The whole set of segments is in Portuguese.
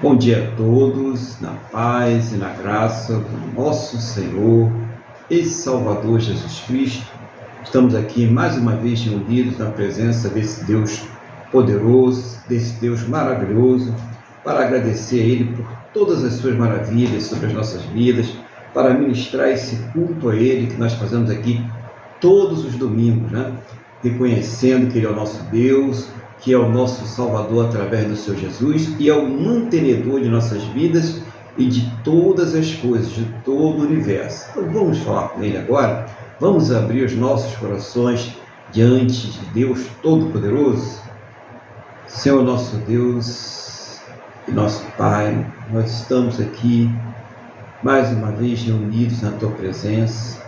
Bom dia a todos, na paz e na graça do nosso Senhor e Salvador Jesus Cristo. Estamos aqui mais uma vez reunidos na presença desse Deus poderoso, desse Deus maravilhoso, para agradecer a Ele por todas as suas maravilhas sobre as nossas vidas, para ministrar esse culto a Ele que nós fazemos aqui todos os domingos, reconhecendo que Ele é o nosso Deus, que é o nosso Salvador através do Seu Jesus e é o mantenedor de nossas vidas e de todas as coisas, de todo o universo. Então vamos falar com Ele agora, vamos abrir os nossos corações diante de Deus Todo-Poderoso. Senhor nosso Deus e nosso Pai, nós estamos aqui mais uma vez reunidos na Tua presença.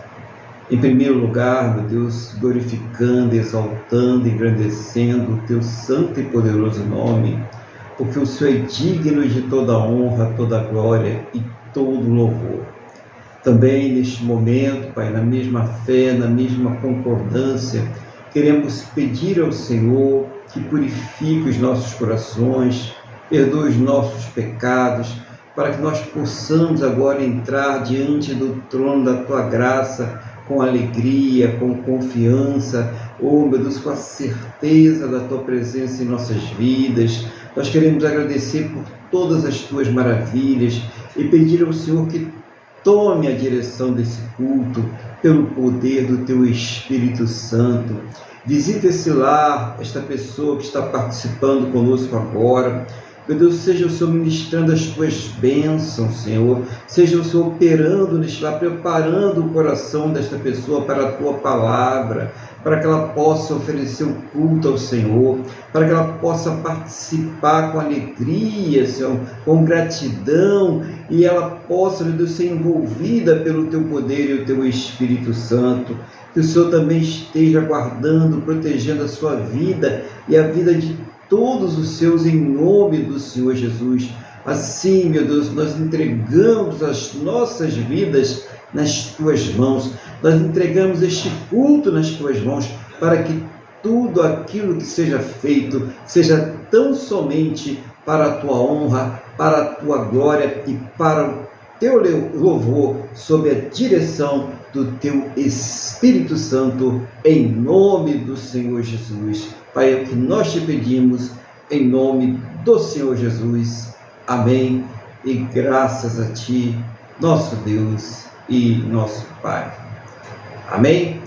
Em primeiro lugar, meu Deus, glorificando, exaltando, engrandecendo o Teu santo e poderoso nome, porque o Senhor é digno de toda honra, toda glória e todo louvor. Também neste momento, Pai, na mesma fé, na mesma concordância, queremos pedir ao Senhor que purifique os nossos corações, perdoe os nossos pecados, para que nós possamos agora entrar diante do trono da Tua graça, com alegria, com confiança, meu Deus, com a certeza da Tua presença em nossas vidas. Nós queremos agradecer por todas as Tuas maravilhas e pedir ao Senhor que tome a direção desse culto pelo poder do Teu Espírito Santo. Visita esse lar, esta pessoa que está participando conosco agora. Meu Deus, seja o Senhor ministrando as Tuas bênçãos, Senhor. Seja o Senhor operando neste lar, preparando o coração desta pessoa para a Tua palavra, para que ela possa oferecer o culto ao Senhor, para que ela possa participar com alegria, Senhor, com gratidão, e ela possa, meu Deus, ser envolvida pelo Teu poder e o Teu Espírito Santo. Que o Senhor também esteja guardando, protegendo a sua vida e a vida de todos os seus, em nome do Senhor Jesus. Assim, meu Deus, nós entregamos as nossas vidas nas Tuas mãos, nós entregamos este culto nas Tuas mãos, para que tudo aquilo que seja feito seja tão somente para a Tua honra, para a Tua glória e para o Teu louvor, sob a direção do Teu Espírito Santo, em nome do Senhor Jesus. Pai, é o que nós Te pedimos, em nome do Senhor Jesus. Amém. E graças a Ti, nosso Deus e nosso Pai. Amém.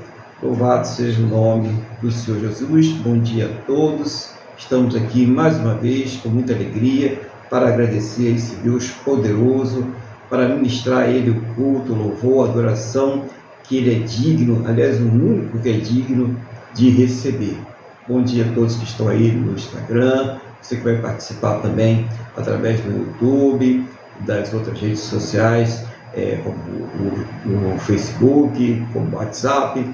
Louvado seja o nome do Senhor Jesus. Bom dia a todos. Estamos aqui mais uma vez com muita alegria para agradecer a esse Deus poderoso, para ministrar a Ele o culto, o louvor, a adoração, que Ele é digno, aliás, o único que é digno de receber. Bom dia a todos que estão aí no Instagram, você que vai participar também através do YouTube, das outras redes sociais, como o Facebook, como o WhatsApp.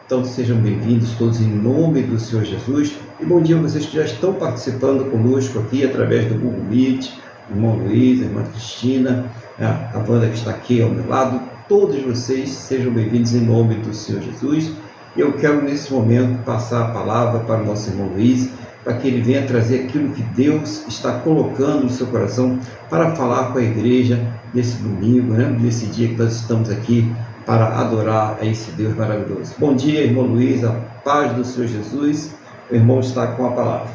Então sejam bem-vindos todos em nome do Senhor Jesus. E bom dia a vocês que já estão participando conosco aqui através do Google Meet, o irmão Luiz, a irmã Cristina, a Wanda que está aqui ao meu lado. Todos vocês sejam bem-vindos em nome do Senhor Jesus. Eu quero nesse momento passar a palavra para o nosso irmão Luiz, para que ele venha trazer aquilo que Deus está colocando no seu coração para falar com a igreja nesse domingo, nesse dia que nós estamos aqui para adorar a esse Deus maravilhoso. Bom dia, irmão Luiz, a paz do Senhor Jesus. O irmão está com a palavra.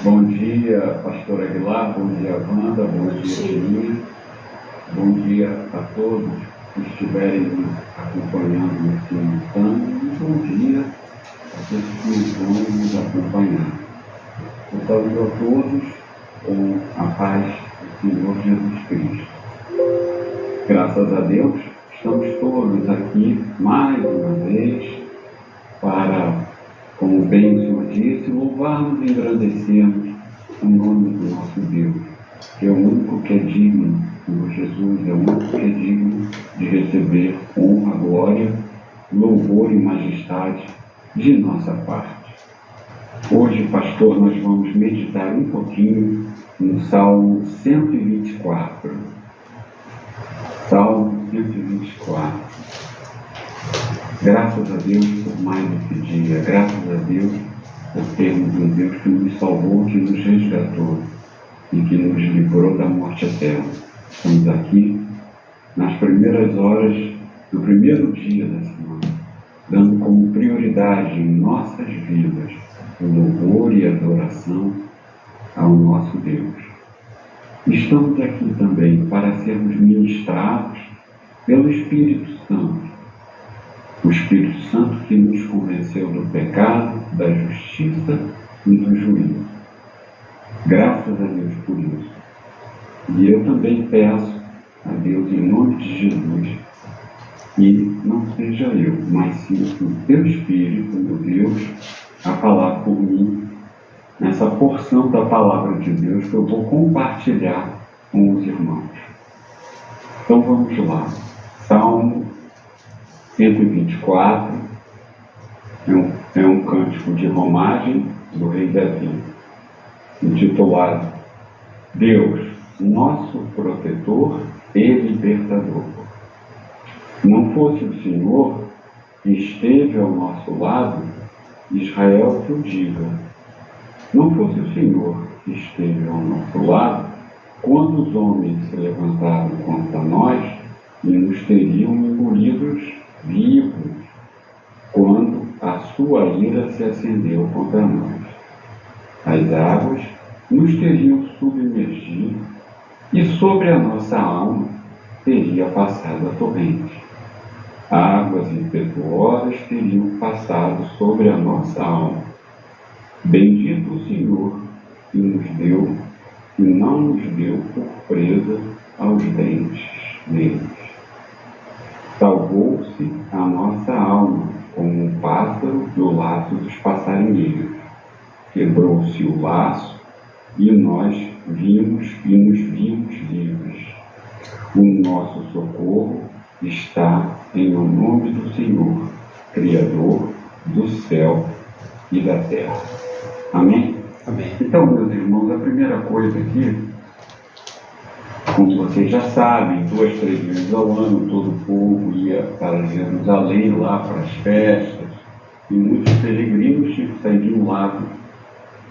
Bom dia, pastor Aguilar, bom dia, Wanda, bom dia, Tininha. Bom dia a todos que estiverem nos acompanhando nesse instante, e bom dia a aqueles que vão nos acompanhar. Eu saúdo a todos com a paz do Senhor Jesus Cristo. Graças a Deus, estamos todos aqui mais uma vez para, como bem o Senhor disse, louvarmos e agradecermos o nome do nosso Deus, que é o único que é digno. Senhor Jesus é o único que é digno de receber honra, glória, louvor e majestade de nossa parte. Hoje, pastor, nós vamos meditar um pouquinho no Salmo 124. Salmo 124. Graças a Deus por mais esse dia, graças a Deus por termos um Deus que nos salvou, que nos resgatou e que nos livrou da morte eterna. Estamos aqui nas primeiras horas do primeiro dia da semana, dando como prioridade em nossas vidas o louvor e a adoração ao nosso Deus. Estamos aqui também para sermos ministrados pelo Espírito Santo. O Espírito Santo que nos convenceu do pecado, da justiça e do juízo. Graças a Deus por isso. E eu também peço a Deus, em nome de Jesus, que não seja eu, mas sim o teu Espírito, meu Deus, a falar por mim nessa porção da palavra de Deus que eu vou compartilhar com os irmãos. Então vamos lá. Salmo 124 é um cântico de romagem do rei Davi, intitulado Deus, nosso protetor e libertador. Não fosse o Senhor que esteve ao nosso lado, Israel que o diga. Não fosse o Senhor que esteve ao nosso lado, quando os homens se levantaram contra nós e nos teriam engolidos vivos, quando a sua ira se acendeu contra nós. As águas nos teriam submergido e sobre a nossa alma teria passado a torrente. Águas impetuosas teriam passado sobre a nossa alma. Bendito o Senhor que nos deu e não nos deu por presa aos dentes deles. Salvou-se a nossa alma como um pássaro do laço dos passarinheiros. Quebrou-se o laço e nós nos vimos livres. O nosso socorro está em o nome do Senhor, Criador do céu e da terra. Amém? Amém. Então, meus irmãos, a primeira coisa aqui, como vocês já sabem, 2, 3 vezes ao ano, todo o povo ia para Jerusalém, lá para as festas, e muitos peregrinos tinham que sair de um lado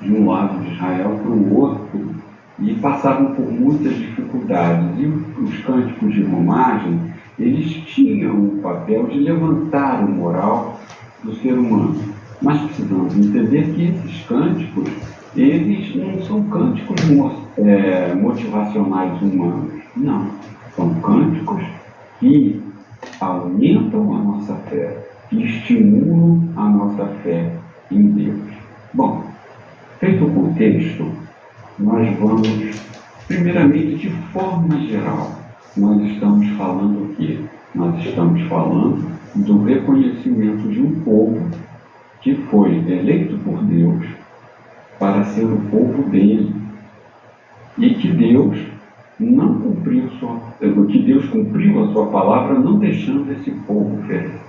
de Israel para o outro, e passavam por muitas dificuldades. E os cânticos de romagem, eles tinham o papel de levantar o moral do ser humano. Mas precisamos entender que esses cânticos, eles não são cânticos motivacionais humanos. Não. São cânticos que aumentam a nossa fé, que estimulam a nossa fé em Deus. Bom, feito o contexto, nós vamos, primeiramente, de forma geral, nós estamos falando o quê? Nós estamos falando do reconhecimento de um povo que foi eleito por Deus para ser o povo dele, e que Deus cumpriu a sua palavra, não deixando esse povo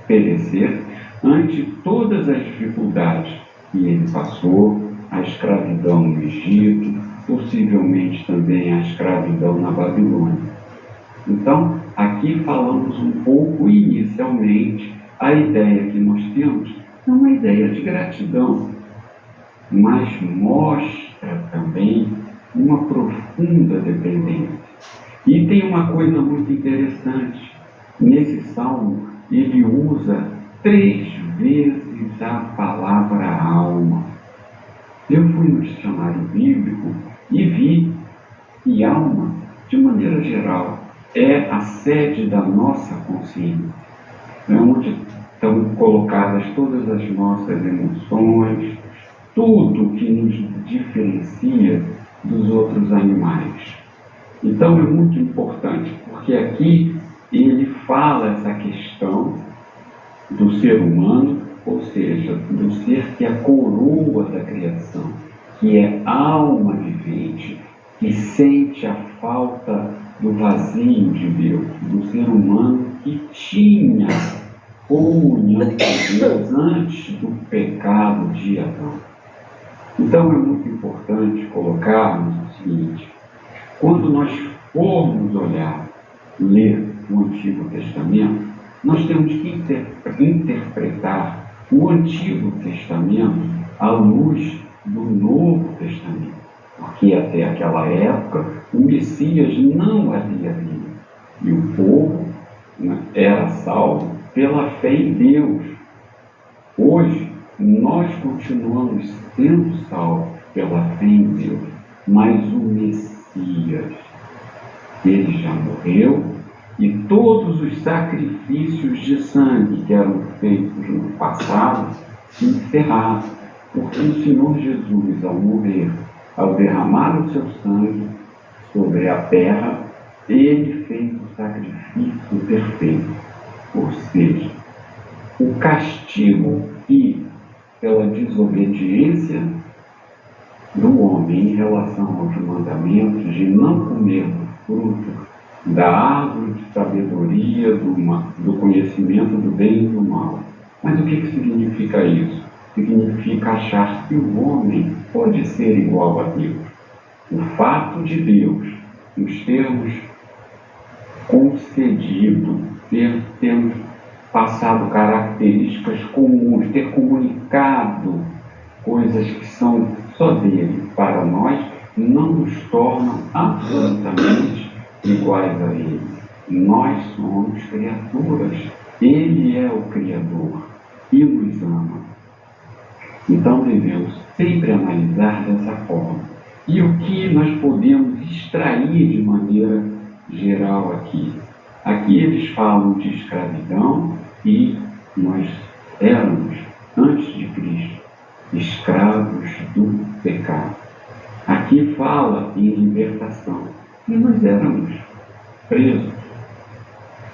perecer ante todas as dificuldades que ele passou, a escravidão no Egito, possivelmente também a escravidão na Babilônia. Então, aqui falamos um pouco inicialmente, a ideia que nós temos é uma ideia de gratidão, mas mostra também uma profunda dependência. E tem uma coisa muito interessante, nesse salmo ele usa 3 vezes a palavra alma. Eu fui no dicionário bíblico e vi que alma, de maneira geral, é a sede da nossa consciência. É onde estão colocadas todas as nossas emoções, tudo que nos diferencia dos outros animais. Então é muito importante, porque aqui ele fala essa questão do ser humano, ou seja, do ser que é a coroa da criação, que é alma vivente, que sente a falta do vazio de Deus, do ser humano que tinha comunhão com Deus antes do pecado de Adão. Então é muito importante colocarmos o seguinte: quando nós formos ler o Antigo Testamento, nós temos que interpretar o Antigo Testamento à luz do Novo Testamento, porque até aquela época o Messias não havia vindo e o povo era salvo pela fé em Deus. Hoje nós continuamos sendo salvos pela fé em Deus, mas o Messias, ele já morreu e todos os sacrifícios de sangue que eram feitos no passado se encerraram, porque o Senhor Jesus, ao morrer, ao derramar o seu sangue sobre a terra, ele fez o sacrifício perfeito. Ou seja, o castigo e pela desobediência do homem em relação aos mandamentos de não comer do fruto da árvore de sabedoria, do conhecimento do bem e do mal. Mas o que significa isso? Significa achar que o homem pode ser igual a Deus. O fato de Deus nos termos concedido, termos passado características comuns, ter comunicado coisas que são só dele para nós, não nos tornam absolutamente iguais a ele. Nós somos criaturas, ele é o Criador e nos ama. Então devemos sempre analisar dessa forma. E o que nós podemos extrair de maneira geral aqui? Aqui eles falam de escravidão e nós éramos, antes de Cristo, escravos do pecado. Aqui fala em libertação. E nós éramos presos.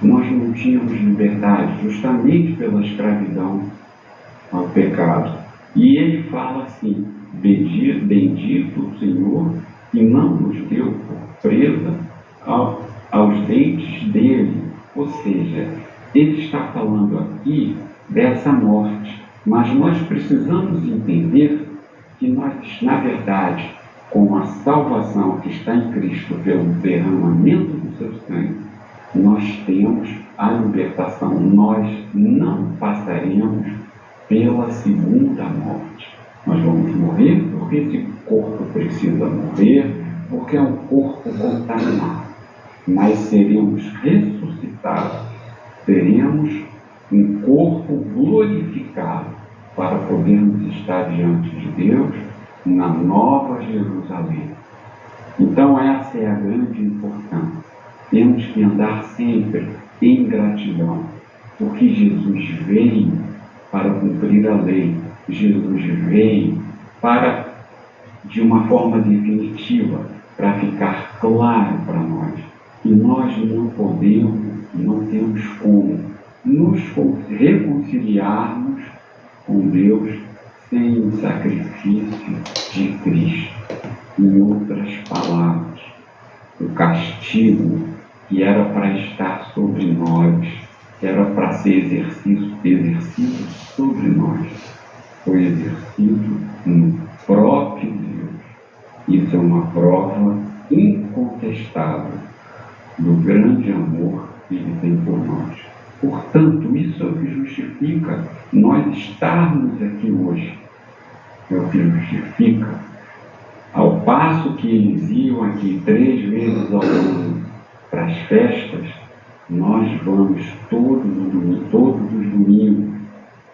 Nós não tínhamos liberdade justamente pela escravidão ao pecado. E ele fala assim: bendito o Senhor que não nos deu por presa aos dentes dele. Ou seja, ele está falando aqui dessa morte. Mas nós precisamos entender que nós, na verdade, com a salvação que está em Cristo pelo derramamento do seu sangue, nós temos a libertação. Nós não passaremos pela segunda morte. Nós vamos morrer porque esse corpo precisa morrer, porque é um corpo contaminado. Mas seremos ressuscitados, teremos um corpo glorificado para podermos estar diante de Deus na Nova Jerusalém. Então essa é a grande importância. Temos que andar sempre em gratidão, porque Jesus veio para cumprir a lei. Jesus veio para, de uma forma definitiva, para ficar claro para nós que nós não podemos, não temos como nos reconciliarmos com Deus sem o sacrifício de Cristo. Em outras palavras, o castigo que era para estar sobre nós, que era para ser exercido sobre nós, foi exercido no próprio Deus. Isso é uma prova incontestável do grande amor que Ele tem por nós. Portanto, isso é o que justifica nós estarmos aqui hoje. É o que justifica. Ao passo que eles iam aqui 3 vezes ao ano para as festas, nós vamos todos os domingos.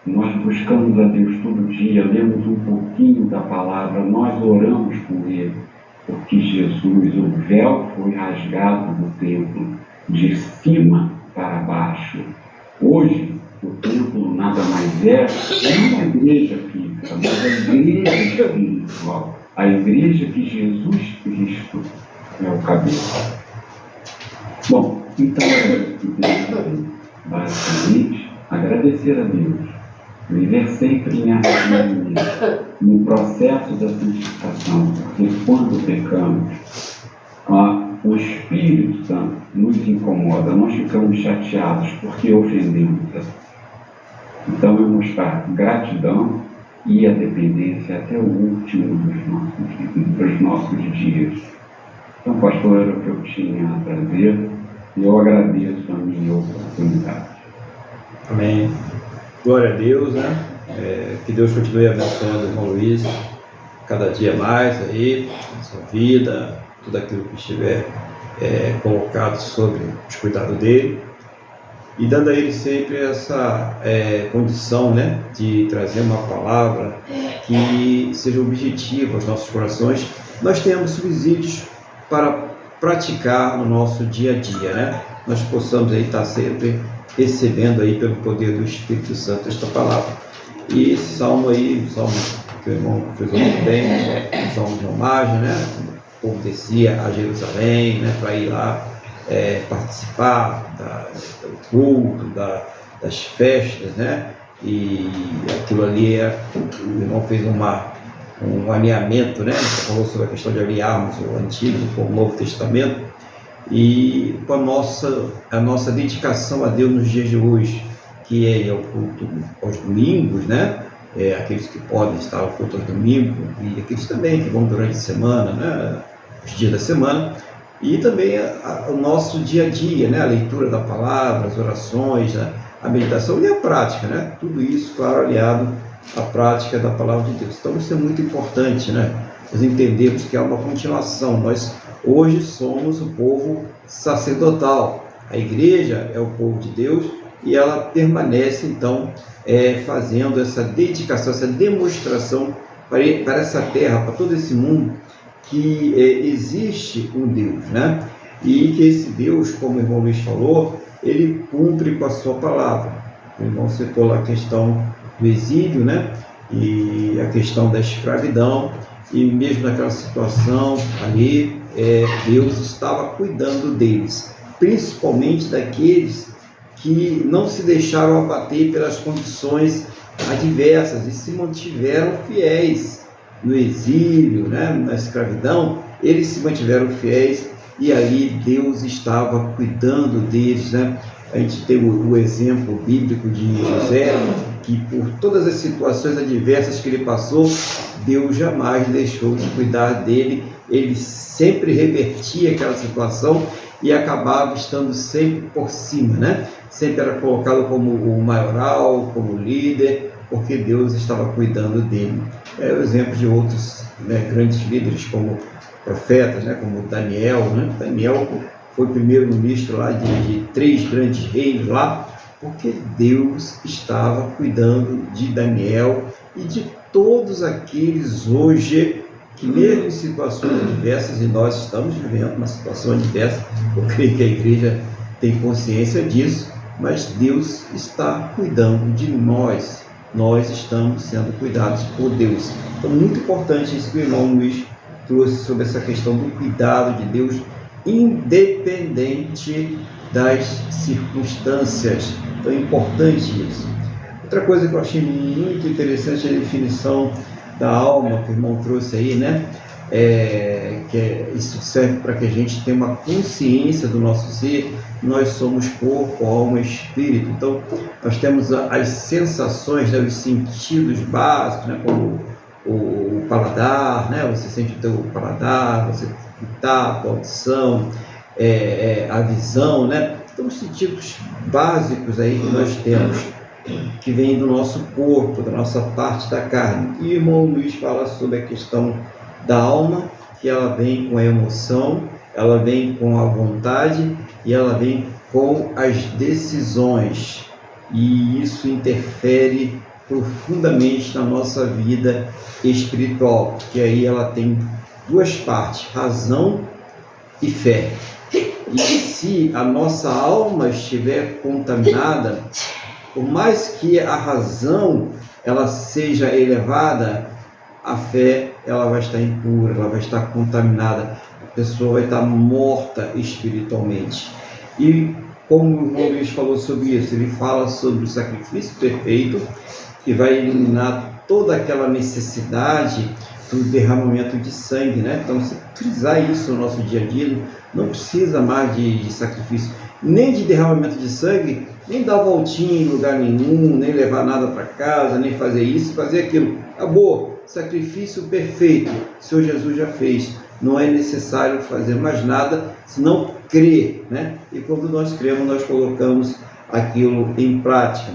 Nós buscamos a Deus todo dia, lemos um pouquinho da palavra, nós oramos com Ele, porque Jesus, o véu foi rasgado do templo, de cima para baixo. Hoje, o templo nada mais é uma igreja física, mas a igreja espiritual, a igreja que Jesus Cristo é o cabeça. Bom, então basicamente, agradecer a Deus, viver sempre em harmonia, no processo da santificação, porque quando pecamos, o Espírito Santo nos incomoda, nós ficamos chateados porque ofendemos. Então é mostrar gratidão e a dependência até o último dos nossos dias. Então, pastor, era o que eu tinha a trazer e eu agradeço a minha oportunidade. Amém. Glória a Deus, né? Que Deus continue abençoando o irmão Luiz cada dia mais aí, na sua vida, tudo aquilo que estiver colocado sobre os cuidados dele, e dando a ele sempre essa condição, né, de trazer uma palavra que seja objetiva aos nossos corações. Nós temos subsídios para praticar no nosso dia a dia, né? Nós possamos aí estar sempre recebendo aí pelo poder do Espírito Santo esta palavra. E esse salmo aí, o salmo que o irmão fez muito bem, o salmo de homagem, né? O povo descia a Jerusalém, né, para ir lá participar do culto, das festas, né? E aquilo ali o irmão fez um alinhamento, né? Falou sobre a questão de alinharmos o Antigo com o Novo Testamento, e com a nossa dedicação a Deus nos dias de hoje, que é o culto aos domingos, né? Aqueles que podem estar ao culto aos domingos, e aqueles também que vão durante a semana, né? Os dias da semana, e também o nosso dia a dia, né? A leitura da palavra, as orações, a meditação e a prática, né? Tudo isso, claro, aliado à prática da palavra de Deus. Então isso é muito importante, né? Nós entendemos que há uma continuação. Nós hoje somos o povo sacerdotal. A igreja é o povo de Deus, e ela permanece então fazendo essa dedicação, essa demonstração para essa terra, para todo esse mundo, que existe um Deus, né? E que esse Deus, como o irmão Luiz falou, ele cumpre com a sua palavra. O irmão citou lá a questão do exílio, né? E a questão da escravidão, e mesmo naquela situação ali, Deus estava cuidando deles, principalmente daqueles que não se deixaram abater pelas condições adversas e se mantiveram fiéis no exílio, né? Na escravidão. Eles se mantiveram fiéis, e ali Deus estava cuidando deles, né? A gente tem o exemplo bíblico de José, que por todas as situações adversas que ele passou, Deus jamais deixou de cuidar dele. Ele sempre revertia aquela situação e acabava estando sempre por cima, né? Sempre era colocado como o maioral, como o líder, porque Deus estava cuidando dele. É o exemplo de outros, né, grandes líderes, como profetas, né, como Daniel, né? Daniel foi primeiro-ministro lá de 3 grandes reinos lá, porque Deus estava cuidando de Daniel e de todos aqueles hoje que, mesmo em situações adversas, e nós estamos vivendo uma situação adversa, eu creio que a igreja tem consciência disso, mas Deus está cuidando de nós, nós estamos sendo cuidados por Deus. Então, muito importante isso que o irmão Luiz trouxe sobre essa questão do cuidado de Deus, independente das circunstâncias. Então é importante isso. Outra coisa que eu achei muito interessante é a definição da alma que o irmão trouxe aí, né? Isso serve para que a gente tenha uma consciência do nosso ser. Nós somos corpo, alma e espírito. Então nós temos as sensações, né? Os sentidos básicos, né? Como o paladar, né? Você sente o teu paladar, você o tato, a audição, a visão, né? Então, os sentidos básicos aí que nós temos, que vem do nosso corpo, da nossa parte da carne. E o irmão Luiz fala sobre a questão da alma, que ela vem com a emoção, ela vem com a vontade e ela vem com as decisões. E isso interfere profundamente na nossa vida espiritual, porque aí ela tem 2 partes, razão e fé. E se a nossa alma estiver contaminada, por mais que a razão ela seja elevada, a fé ela vai estar impura, ela vai estar contaminada, a pessoa vai estar morta espiritualmente. E como o irmão Luiz falou sobre isso, ele fala sobre o sacrifício perfeito, que vai eliminar toda aquela necessidade do derramamento de sangue, né? Então, se utilizar isso no nosso dia a dia, não precisa mais de sacrifício, nem de derramamento de sangue, nem dar voltinha em lugar nenhum, nem levar nada para casa, nem fazer isso, fazer aquilo. Acabou, sacrifício perfeito, o Senhor Jesus já fez. Não é necessário fazer mais nada, senão crer, né? E quando nós cremos, nós colocamos aquilo em prática.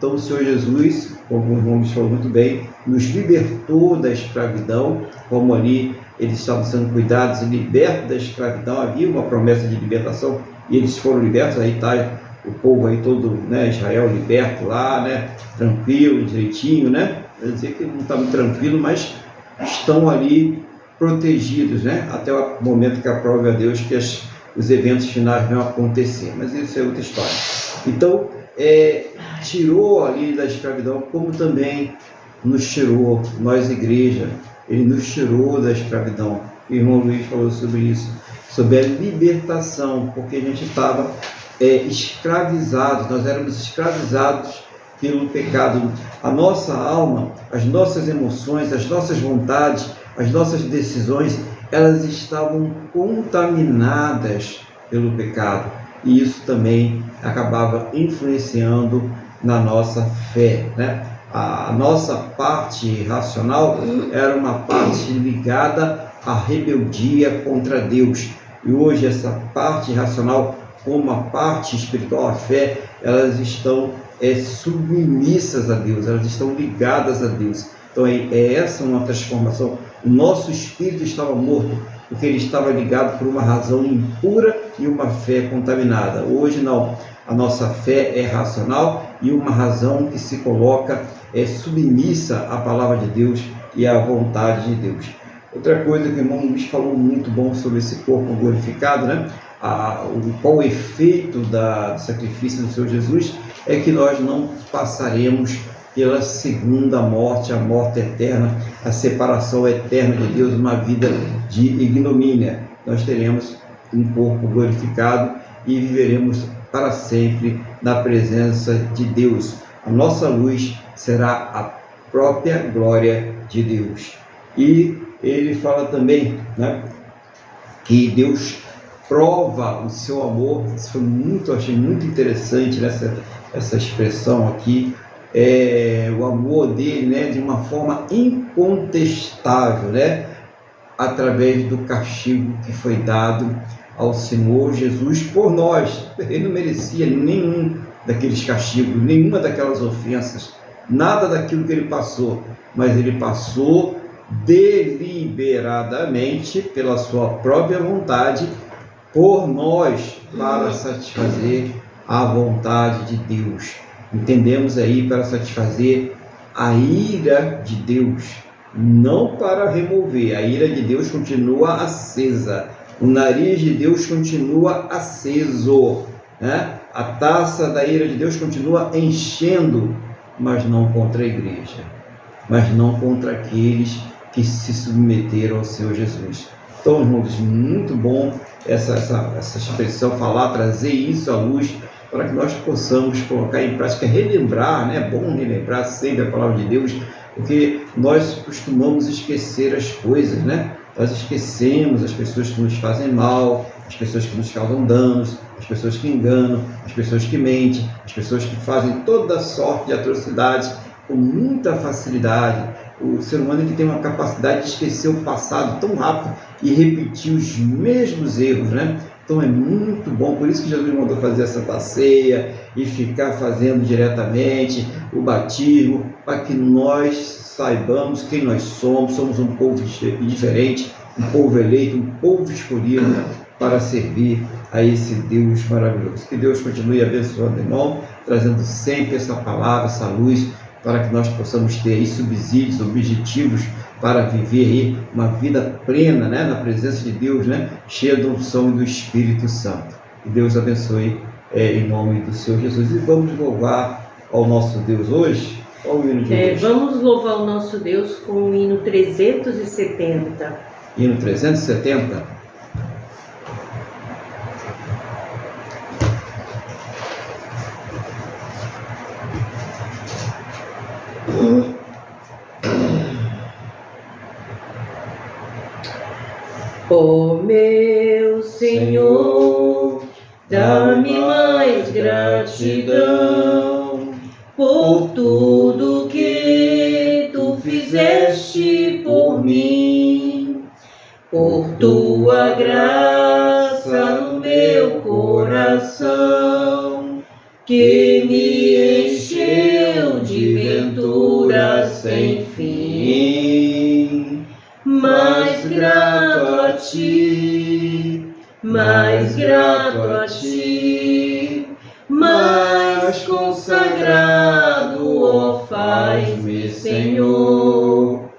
Então o Senhor Jesus, como o irmão me falou muito bem, nos libertou da escravidão, como ali eles estavam sendo cuidados e libertos da escravidão, havia uma promessa de libertação e eles foram libertos. Aí está o povo aí todo, né, Israel liberto lá, né, tranquilo, direitinho, né, quer dizer que não está muito tranquilo, mas estão ali protegidos, né, até o momento que aprove a Deus que os eventos finais vão acontecer, mas isso é outra história. Então, tirou ali da escravidão, como também nos tirou, nós igreja, ele nos tirou da escravidão. O irmão Luiz falou sobre isso, sobre a libertação, porque a gente estava escravizados, nós éramos escravizados pelo pecado. A nossa alma, as nossas emoções, as nossas vontades, as nossas decisões, elas estavam contaminadas pelo pecado, e isso também acabava influenciando na nossa fé, né? A nossa parte racional era uma parte ligada à rebeldia contra Deus, e hoje essa parte racional, como a parte espiritual, a fé, elas estão submissas a Deus, elas estão ligadas a Deus. Então essa uma transformação. O nosso espírito estava morto, porque ele estava ligado por uma razão impura e uma fé contaminada. Hoje não, a nossa fé é racional e uma razão que se coloca submissa à palavra de Deus e à vontade de Deus. Outra coisa que o irmão Luiz falou muito bom sobre esse corpo glorificado, né? Qual o efeito do sacrifício do Senhor Jesus é que nós não passaremos pela segunda morte, a morte eterna, a separação eterna de Deus, uma vida de ignomínia. Nós teremos um corpo glorificado e viveremos para sempre na presença de Deus. A nossa luz será a própria glória de Deus. E ele fala também, né, que Deus prova o seu amor. Isso foi eu achei muito interessante essa expressão aqui, o amor dele, né, de uma forma incontestável, né, através do castigo que foi dado ao Senhor Jesus por nós. Ele não merecia nenhum daqueles castigos, nenhuma daquelas ofensas, nada daquilo que ele passou, mas ele passou deliberadamente, pela sua própria vontade, por nós, para satisfazer a vontade de Deus. Entendemos aí, para satisfazer a ira de Deus, não para remover. A ira de Deus continua acesa, o nariz de Deus continua aceso, né? A taça da ira de Deus continua enchendo, mas não contra a igreja, mas não contra aqueles que se submeteram ao Senhor Jesus. Então, irmãos, muito bom essa expressão, falar, trazer isso à luz, para que nós possamos colocar em prática, relembrar, né? É bom relembrar sempre a palavra de Deus, porque nós costumamos esquecer as coisas, né? Nós esquecemos as pessoas que nos fazem mal, as pessoas que nos causam danos, as pessoas que enganam, as pessoas que mentem, as pessoas que fazem toda sorte de atrocidades com muita facilidade. O ser humano tem uma capacidade de esquecer o passado tão rápido e repetir os mesmos erros, né? Então é muito bom, por isso que Jesus mandou fazer a Santa Ceia e ficar fazendo diretamente o batismo, para que nós saibamos quem nós somos. Somos um povo diferente, um povo eleito, um povo escolhido para servir a esse Deus maravilhoso. Que Deus continue abençoando o irmão, trazendo sempre essa palavra, essa luz, para que nós possamos ter aí subsídios, objetivos para viver aí uma vida plena, né, na presença de Deus, né, cheia da unção e do Espírito Santo. Que Deus abençoe em nome do Senhor Jesus. E vamos louvar ao nosso Deus hoje. Qual o hino de hoje? Vamos louvar o nosso Deus com o hino 370. Hino 370? Ó meu Senhor, dá-me mais gratidão por tudo que Tu fizeste por mim, por Tua graça no meu coração, que me encheu dura sem fim. Mais grato a ti, mais grato a ti, mais consagrado, ó, faz-me, Senhor,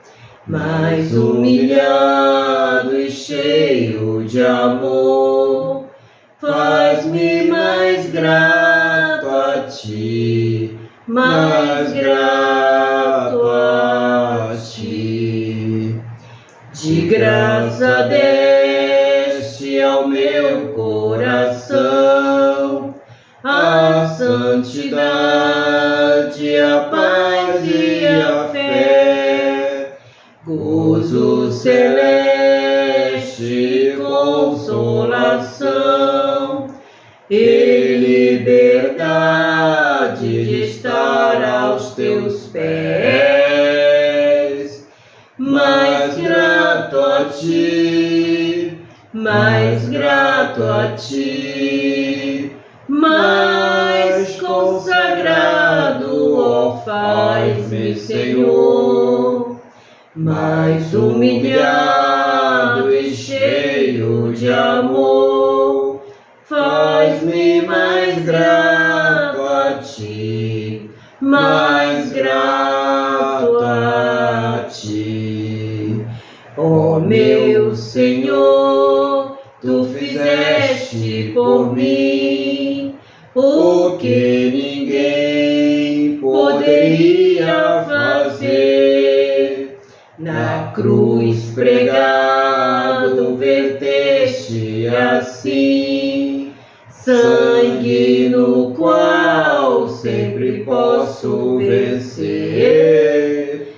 mais humilhado e cheio de amor, faz-me mais grato a ti, mais grato a ti. De graça deste ao meu coração a santidade, a paz e a fé, gozo celeste, consolação e liberdade de estar aos teus pés. Mais grato a ti, mais grato a ti, mais consagrado, ó, faz-me, Senhor, mais humilhado e cheio de amor, faz-me mais grato a ti, mais grato a ti. Ó meu Senhor, tu fizeste por mim o que ninguém poderia fazer. Na cruz pregado verteste assim sangue no qual sempre posso vencer.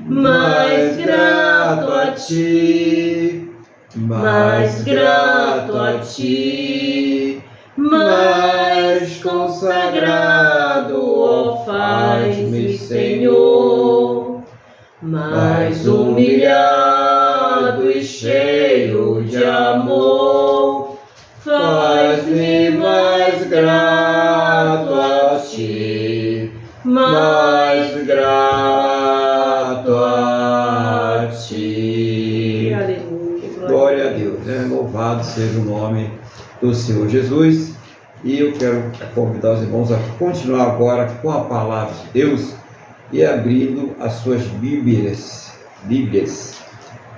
Mais grato a ti, mais grato a ti, mais consagrado, ó, faz-me, Senhor, mais humilhado e cheio de amor, faz-me mais grato a ti, mais grato a ti. Aleluia. Glória a Deus, né? Louvado seja o nome do Senhor Jesus. E eu quero convidar os irmãos a continuar agora com a palavra de Deus e abrindo as suas Bíblias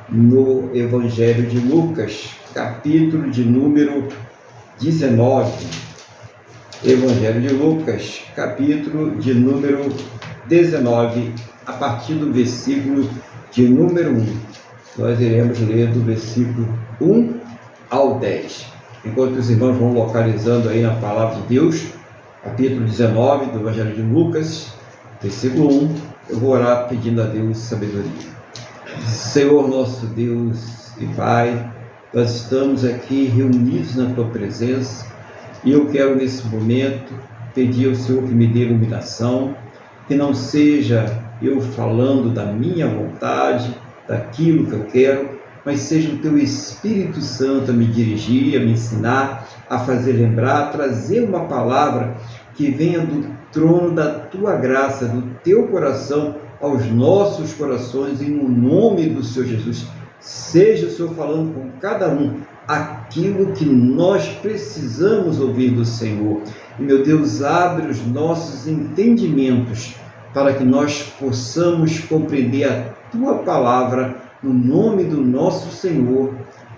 no Evangelho de Lucas, capítulo de número 19. Evangelho de Lucas, capítulo de número 19, a partir do versículo de número 1. Nós iremos ler do versículo 1 ao 10. Enquanto os irmãos vão localizando aí na palavra de Deus, capítulo 19 do Evangelho de Lucas, versículo 1, eu vou orar pedindo a Deus sabedoria. Senhor nosso Deus e Pai, nós estamos aqui reunidos na Tua presença e eu quero nesse momento pedir ao Senhor que me dê iluminação, que não seja eu falando da minha vontade, daquilo que eu quero, mas seja o Teu Espírito Santo a me dirigir, a me ensinar, a fazer lembrar, a trazer uma palavra que venha do trono da Tua graça, do Teu coração aos nossos corações, e no nome do Senhor Jesus. Seja o Senhor falando com cada um aquilo que nós precisamos ouvir do Senhor. E, meu Deus, abre os nossos entendimentos para que nós possamos compreender a Tua palavra no nome do nosso Senhor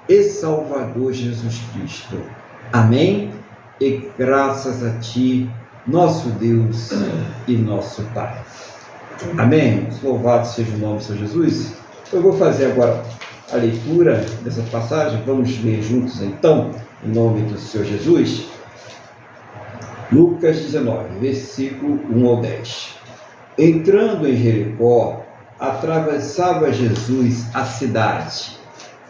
e Salvador Jesus Cristo. Amém? E graças a Ti, nosso Deus e nosso Pai. Amém? Louvado seja o nome do Senhor Jesus. Eu vou fazer agora a leitura dessa passagem. Vamos ler juntos então, em nome do Senhor Jesus. Lucas 19, versículo 1 ao 10. Entrando em Jericó, atravessava Jesus a cidade.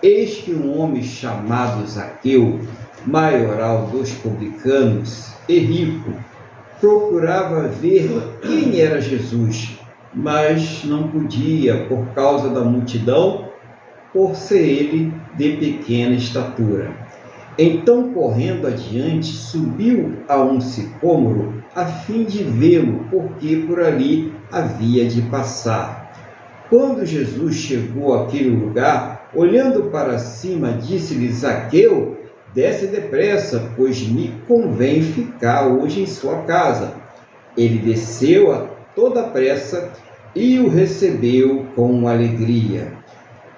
Eis que um homem chamado Zaqueu, maioral dos publicanos e rico, procurava ver quem era Jesus, mas não podia por causa da multidão, por ser ele de pequena estatura. Então, correndo adiante, subiu a um sicômoro a fim de vê-lo, porque por ali havia de passar. Quando Jesus chegou àquele lugar, olhando para cima, disse-lhe: Zaqueu, desce depressa, pois me convém ficar hoje em sua casa. Ele desceu a toda pressa e o recebeu com alegria.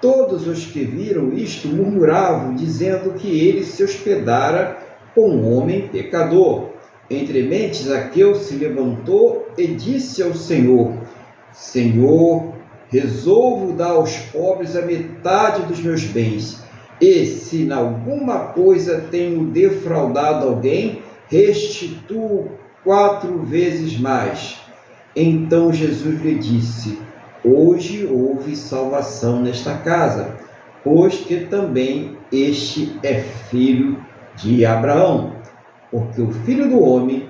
Todos os que viram isto murmuravam, dizendo que ele se hospedara com um homem pecador. Entremente, Zaqueu se levantou e disse ao Senhor: Senhor, resolvo dar aos pobres a metade dos meus bens, e se em alguma coisa tenho defraudado alguém, restituo 4 vezes mais. Então Jesus lhe disse: Hoje houve salvação nesta casa, pois que também este é filho de Abraão, porque o Filho do Homem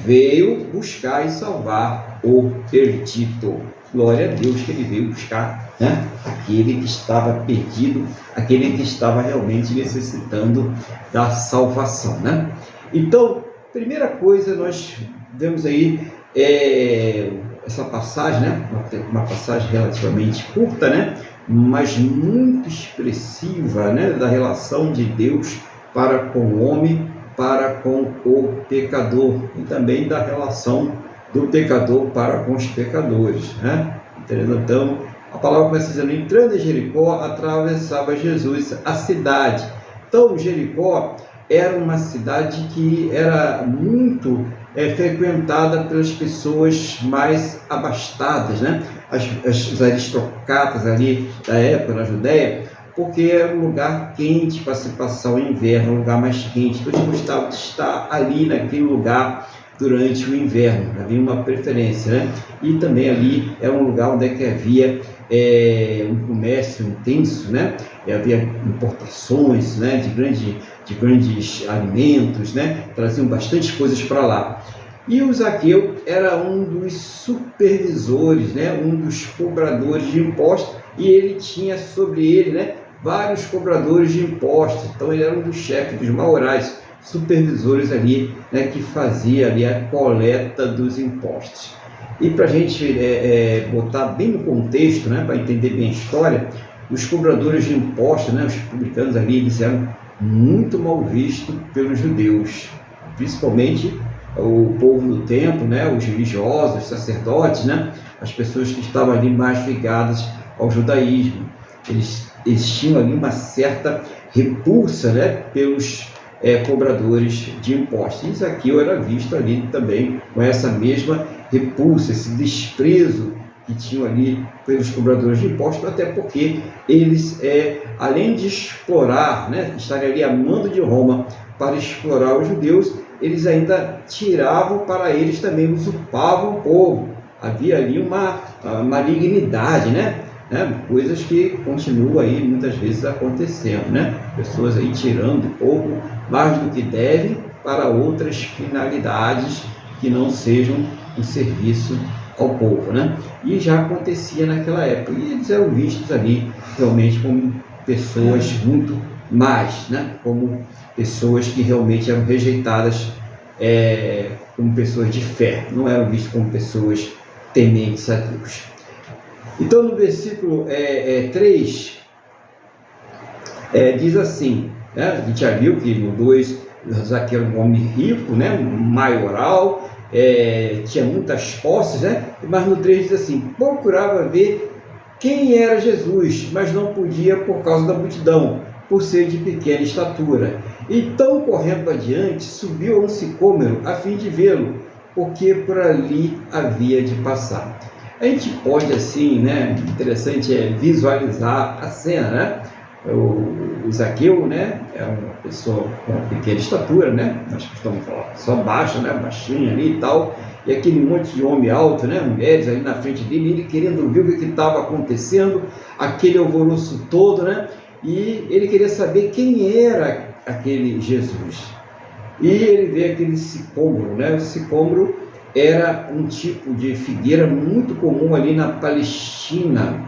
veio buscar e salvar o perdido. Glória a Deus que ele veio buscar, né? Aquele que estava perdido, aquele que estava realmente necessitando da salvação, né? Então, primeira coisa, nós vemos aí essa passagem, né? Uma passagem relativamente curta, né? Mas muito expressiva, né? Da relação de Deus para com o homem, para com o pecador, e também da relação do pecador para com os pecadores, né? Então, a palavra começa dizendo: entrando em Jericó, atravessava Jesus a cidade. Então, Jericó era uma cidade que era muito frequentada pelas pessoas mais abastadas, né? Os aristocratas ali da época, na Judéia, porque era um lugar quente para se passar o inverno, um lugar mais quente. Então, eles gostavam de estar ali naquele lugar durante o inverno, havia uma preferência, né? E também ali era um lugar onde havia um comércio intenso, né? Havia importações, né? de grandes alimentos, né? Traziam bastante coisas para lá. E o Zaqueu era um dos supervisores, né? Um dos cobradores de impostos, e ele tinha sobre ele, né? Vários cobradores de impostos. Então ele era um dos chefes, dos maiorais supervisores ali, né? Que fazia ali a coleta dos impostos. E para a gente botar bem no contexto, né? Para entender bem a história, os cobradores de impostos, né? Os publicanos ali, eles eram muito mal vistos pelos judeus, principalmente o povo do templo, né? Os religiosos, os sacerdotes, né? As pessoas que estavam ali mais ligadas ao judaísmo. Eles tinham ali uma certa repulsa, né? Pelos cobradores de impostos. E Zaqueu era visto ali também com essa mesma repulsa, esse desprezo que tinham ali pelos cobradores de impostos, até porque eles, além de explorar, né, estarem ali a mando de Roma para explorar os judeus, eles ainda tiravam para eles também, usurpavam o povo. Havia ali uma malignidade, né? Coisas que continuam aí muitas vezes acontecendo, né? Pessoas aí tirando o povo mais do que devem para outras finalidades que não sejam o serviço ao povo, né? E já acontecia naquela época, e eles eram vistos ali realmente como pessoas muito más, né? Como pessoas que realmente eram rejeitadas como pessoas de fé, não eram vistos como pessoas tementes a Deus. Então, no versículo 3, diz assim, né? A gente já viu que no 2, Zaqueu era um homem rico, né? Maioral, tinha muitas posses, né? Mas no 3 diz assim: procurava ver quem era Jesus, mas não podia por causa da multidão, por ser de pequena estatura. Então, correndo adiante, subiu a um sicômoro a fim de vê-lo, porque por ali havia de passar. A gente pode, assim, né? Interessante visualizar a cena, né? O Zaqueu, né? É uma pessoa com uma pequena estatura, né? Nós costumamos falar só baixa, né? Baixinha ali e tal. E aquele monte de homem alto, né? Mulheres ali na frente dele, ele querendo ver o que estava acontecendo, aquele alvoroço todo, né? E ele queria saber quem era aquele Jesus. E ele vê aquele sicômoro, né? O sicômoro era um tipo de figueira muito comum ali na Palestina.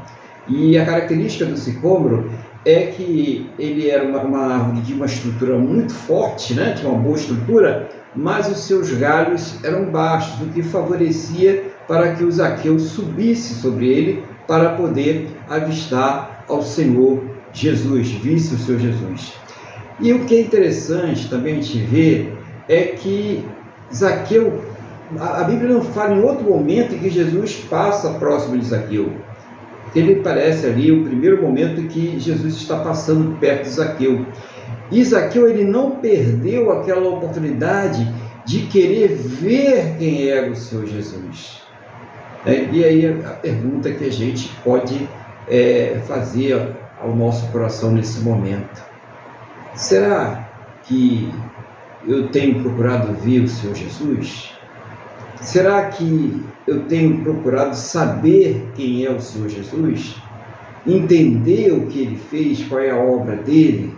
E a característica do sicômoro é que ele era uma árvore de uma estrutura muito forte, né? Tinha uma boa estrutura, mas os seus galhos eram baixos, o que favorecia para que o Zaqueu subisse sobre ele para poder avistar ao Senhor Jesus, visse o Senhor Jesus. E o que é interessante também a gente ver é que Zaqueu, a Bíblia não fala em outro momento em que Jesus passa próximo de Zaqueu. Ele parece ali o primeiro momento em que Jesus está passando perto de Zaqueu. E Zaqueu, ele não perdeu aquela oportunidade de querer ver quem era o Senhor Jesus. E aí a pergunta que a gente pode fazer ao nosso coração nesse momento: será que eu tenho procurado ver o Senhor Jesus? Será que eu tenho procurado saber quem é o Senhor Jesus? Entender o que ele fez, qual é a obra dele?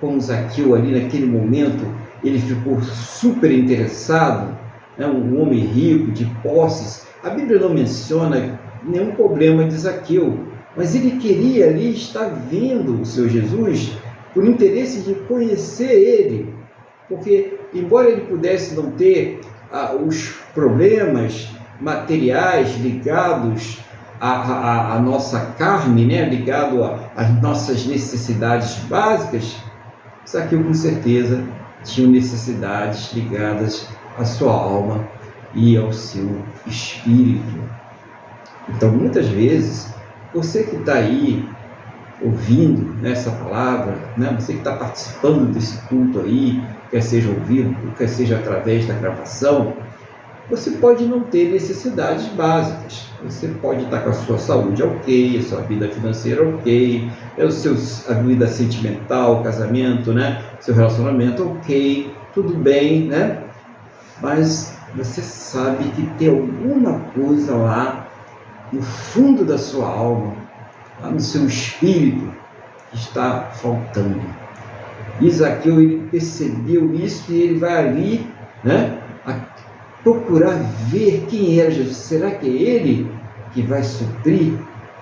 Como Zaqueu ali naquele momento, ele ficou super interessado, né? Um homem rico, de posses. A Bíblia não menciona nenhum problema de Zaqueu, mas ele queria ali estar vendo o Senhor Jesus por interesse de conhecer ele, porque embora ele pudesse não ter os problemas materiais ligados à nossa carne, né? Ligado às nossas necessidades básicas, Zaqueu com certeza tinha necessidades ligadas à sua alma e ao seu espírito. Então, muitas vezes, você que está aí ouvindo essa palavra, né? Você que está participando desse culto aí, quer seja ouvido, quer seja através da gravação, você pode não ter necessidades básicas. Você pode estar com a sua saúde ok, a sua vida financeira ok, a vida sentimental, o casamento, né? Seu relacionamento ok, tudo bem, né? Mas você sabe que tem alguma coisa lá no fundo da sua alma, lá no seu espírito, que está faltando. E Zaqueu, ele percebeu isso e ele vai ali, né, a procurar ver quem era Jesus. Será que é ele que vai suprir?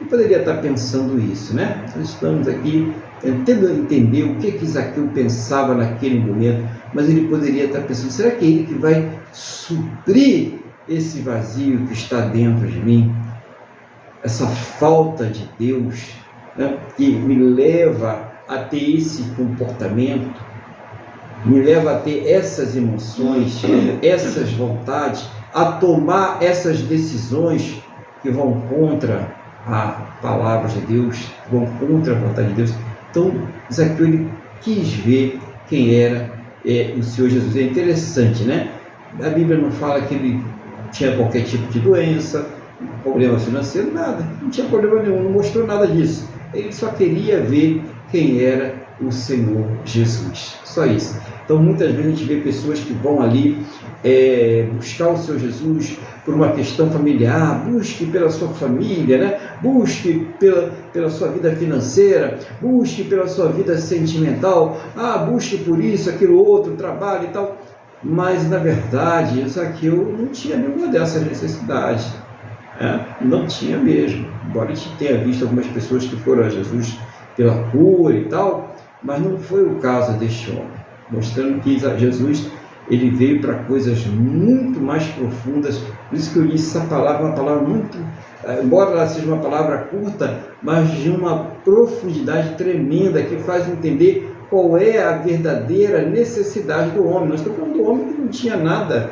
Eu poderia estar pensando isso, né? Nós estamos aqui tentando entender o que Zaqueu pensava naquele momento, mas ele poderia estar pensando: será que é ele que vai suprir esse vazio que está dentro de mim? Essa falta de Deus, né, que me leva a ter esse comportamento, me leva a ter essas emoções, essas vontades, a tomar essas decisões que vão contra a palavra de Deus, vão contra a vontade de Deus. Então, Zaqueu, ele quis ver quem era o Senhor Jesus. É interessante, né? A Bíblia não fala que ele tinha qualquer tipo de doença, problema financeiro, nada, não tinha problema nenhum, não mostrou nada disso. Ele só queria ver quem era o Senhor Jesus, só isso. Então, muitas vezes a gente vê pessoas que vão ali buscar o Senhor Jesus por uma questão familiar, busque pela sua família, né? Busque pela sua vida financeira, busque pela sua vida sentimental, busque por isso, aquilo outro, trabalho e tal. Mas, na verdade, Zaqueu não tinha nenhuma dessas necessidades. Não tinha mesmo, embora a gente tenha visto algumas pessoas que foram a Jesus pela cura e tal, mas não foi o caso deste homem, mostrando que Jesus, ele veio para coisas muito mais profundas. Por isso que eu disse essa palavra, uma palavra muito, embora ela seja uma palavra curta, mas de uma profundidade tremenda, que faz entender qual é a verdadeira necessidade do homem. Nós estamos falando do homem que não tinha nada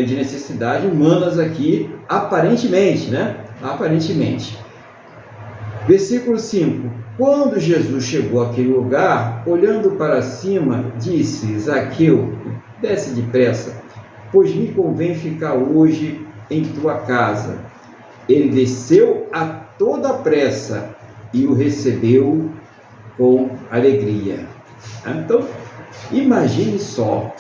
de necessidade humanas aqui, aparentemente, né? Aparentemente. Versículo 5. Quando Jesus chegou àquele lugar, olhando para cima, disse: Zaqueu, desce depressa, pois me convém ficar hoje em tua casa. Ele desceu a toda pressa e o recebeu com alegria. Então, imagine só,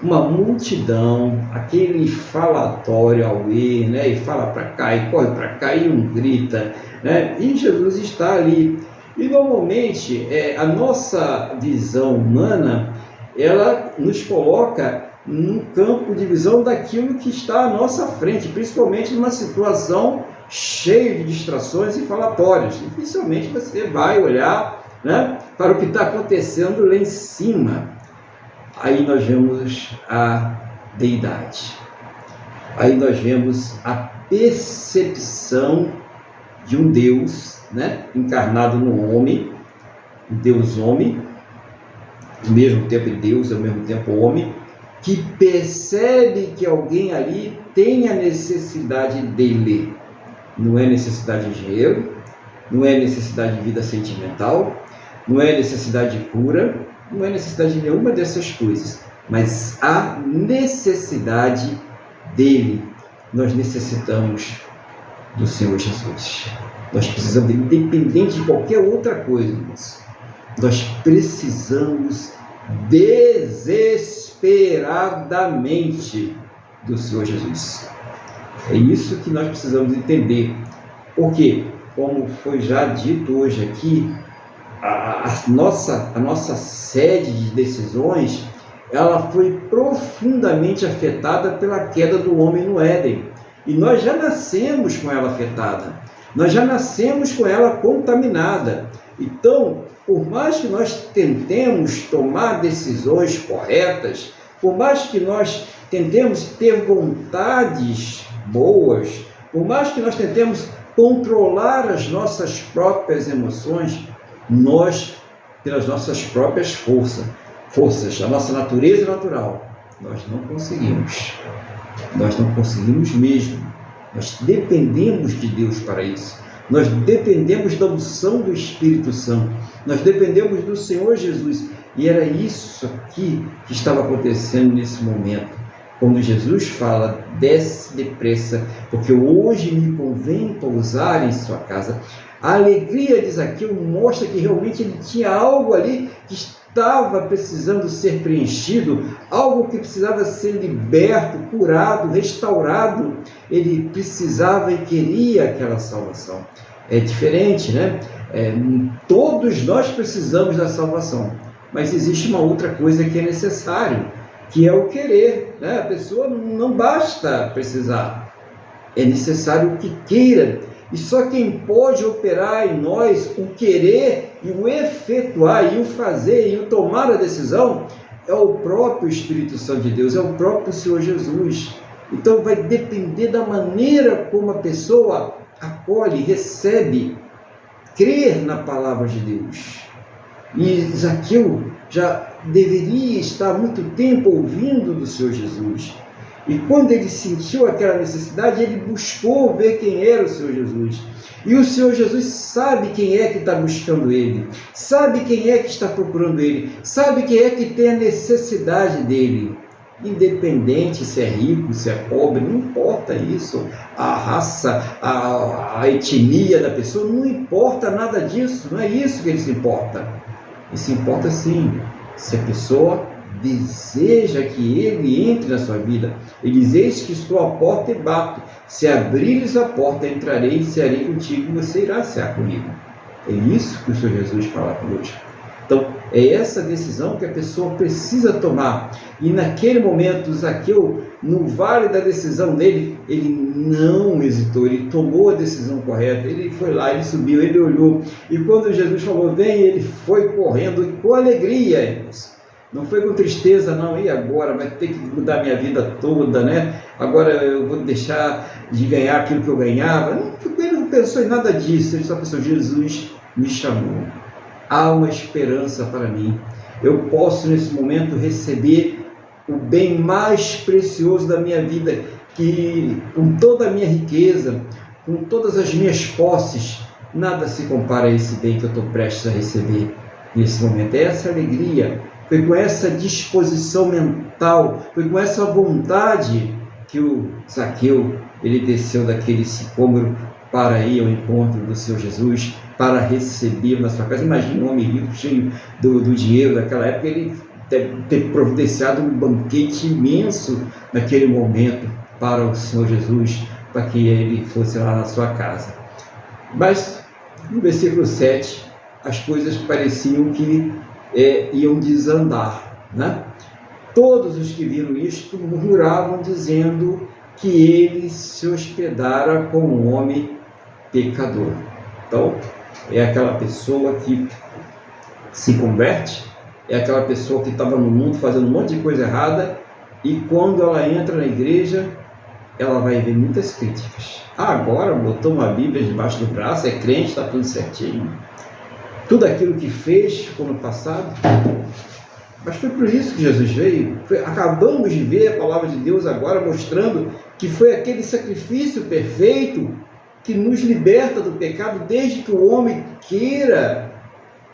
uma multidão, aquele falatório auê, né? E fala para cá, e corre para cá, e um grita, né? E Jesus está ali. E normalmente a nossa visão humana, ela nos coloca num campo de visão daquilo que está à nossa frente, principalmente numa situação cheia de distrações e falatórios. Dificilmente você vai olhar, né, para o que está acontecendo lá em cima. aí nós vemos a deidade. Aí nós vemos a percepção de um Deus, né, encarnado no homem, o Deus homem, ao mesmo tempo Deus, ao mesmo tempo homem, que percebe que alguém ali tem a necessidade dele. Não é necessidade de dinheiro, não é necessidade de vida sentimental, não é necessidade de cura, não é necessidade de nenhuma dessas coisas, mas a necessidade dele. Nós necessitamos do Senhor Jesus. Nós precisamos, independente de qualquer outra coisa, irmãos, nós precisamos desesperadamente do Senhor Jesus. É isso que nós precisamos entender. Porque, como foi já dito hoje aqui, a nossa sede de decisões, ela foi profundamente afetada pela queda do homem no Éden. E nós já nascemos com ela afetada. Nós já nascemos com ela contaminada. Então, por mais que nós tentemos tomar decisões corretas, por mais que nós tentemos ter vontades boas, por mais que nós tentemos controlar as nossas próprias emoções, nós, pelas nossas próprias forças, a nossa natureza natural, nós não conseguimos. Nós não conseguimos mesmo. Nós dependemos de Deus para isso. Nós dependemos da unção do Espírito Santo. Nós dependemos do Senhor Jesus. E era isso aqui que estava acontecendo nesse momento. Quando Jesus fala, desce depressa, porque hoje me convém pousar em sua casa. A alegria de Zaqueu mostra que realmente ele tinha algo ali que estava precisando ser preenchido, algo que precisava ser liberto, curado, restaurado. Ele precisava e queria aquela salvação. É diferente, né? Todos nós precisamos da salvação, mas existe uma outra coisa que é necessário, que é o querer, né? A pessoa não basta precisar, é necessário que queira. E só quem pode operar em nós o querer e o efetuar, e o fazer, e o tomar a decisão, é o próprio Espírito Santo de Deus, é o próprio Senhor Jesus. Então vai depender da maneira como a pessoa acolhe, recebe, crer na palavra de Deus. E Zaqueu já deveria estar há muito tempo ouvindo do Senhor Jesus. E quando ele sentiu aquela necessidade, ele buscou ver quem era o Senhor Jesus. E o Senhor Jesus sabe quem é que está buscando ele, sabe quem é que está procurando ele, sabe quem é que tem a necessidade dele. Independente se é rico, se é pobre, não importa isso. A raça, a etnia da pessoa, não importa nada disso, não é isso que ele se importa. Ele se importa sim, se a pessoa deseja que ele entre na sua vida. Ele diz, eis que estou à porta e bato. Se abrires a porta, entrarei e cearei contigo, e você irá cear comigo. É isso que o Senhor Jesus fala conosco. Então, é essa decisão que a pessoa precisa tomar. E naquele momento, Zaqueu, no vale da decisão dele, ele não hesitou, ele tomou a decisão correta, ele foi lá, ele subiu, ele olhou. E quando Jesus falou, vem, ele foi correndo e com alegria, irmãos. Não foi com tristeza, não, e agora vai ter que mudar minha vida toda, né? Agora eu vou deixar de ganhar aquilo que eu ganhava. Ele não pensou em nada disso, ele só pensou, Jesus me chamou. Há uma esperança para mim. Eu posso nesse momento receber o bem mais precioso da minha vida, que com toda a minha riqueza, com todas as minhas posses, nada se compara a esse bem que eu estou prestes a receber nesse momento. É essa alegria. Foi com essa disposição mental, foi com essa vontade que o Zaqueu, ele desceu daquele sicômoro para ir ao encontro do Senhor Jesus, para receber na sua casa. Imagina um homem rico, cheio do dinheiro daquela época, ele ter providenciado um banquete imenso naquele momento para o Senhor Jesus, para que ele fosse lá na sua casa. Mas no versículo 7, as coisas pareciam que iam desandar, né? Todos os que viram isto murmuravam, dizendo que ele se hospedara com um homem pecador. Então, é aquela pessoa que se converte, é aquela pessoa que estava no mundo fazendo um monte de coisa errada e quando ela entra na igreja, ela vai ver muitas críticas. Agora botou uma Bíblia debaixo do braço, é crente, está tudo certinho. Tudo aquilo que fez ficou no passado. Mas foi por isso que Jesus veio. Acabamos de ver a palavra de Deus agora mostrando que foi aquele sacrifício perfeito que nos liberta do pecado desde que o homem queira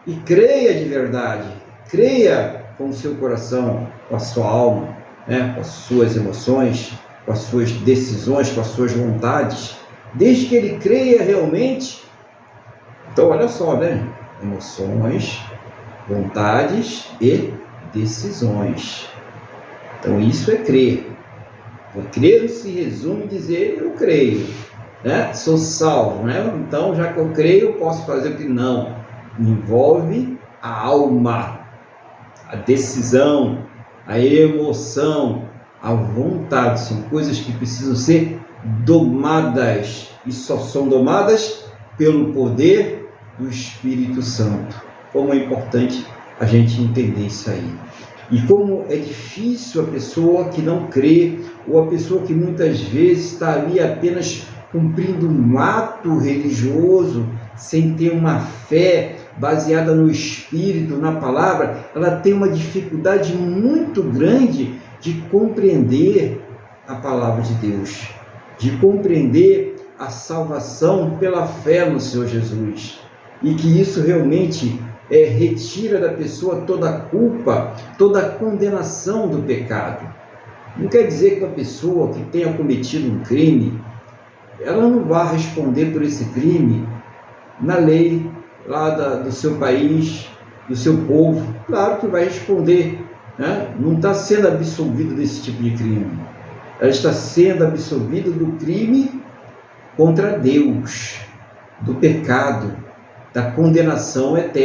e creia de verdade. Creia com o seu coração, com a sua alma, né? Com as suas emoções, com as suas decisões, com as suas vontades. Desde que ele creia realmente. Então olha só, né? Emoções, vontades e decisões. Então isso é crer. O crer se resume em dizer eu creio, né? Sou salvo, né? Então já que eu creio eu posso fazer o que não. Envolve a alma, a decisão, a emoção, a vontade. São coisas que precisam ser domadas e só são domadas pelo poder do Espírito Santo. Como é importante a gente entender isso aí. E como é difícil a pessoa que não crê, ou a pessoa que muitas vezes está ali apenas cumprindo um ato religioso, sem ter uma fé baseada no Espírito, na palavra, ela tem uma dificuldade muito grande de compreender a palavra de Deus, de compreender a salvação pela fé no Senhor Jesus. E que isso realmente retira da pessoa toda a culpa, toda a condenação do pecado. Não quer dizer que uma pessoa que tenha cometido um crime, ela não vai responder por esse crime na lei lá do seu país, do seu povo. Claro que vai responder, né? Não está sendo absolvida desse tipo de crime. Ela está sendo absolvida do crime contra Deus, do pecado, da condenação eterna.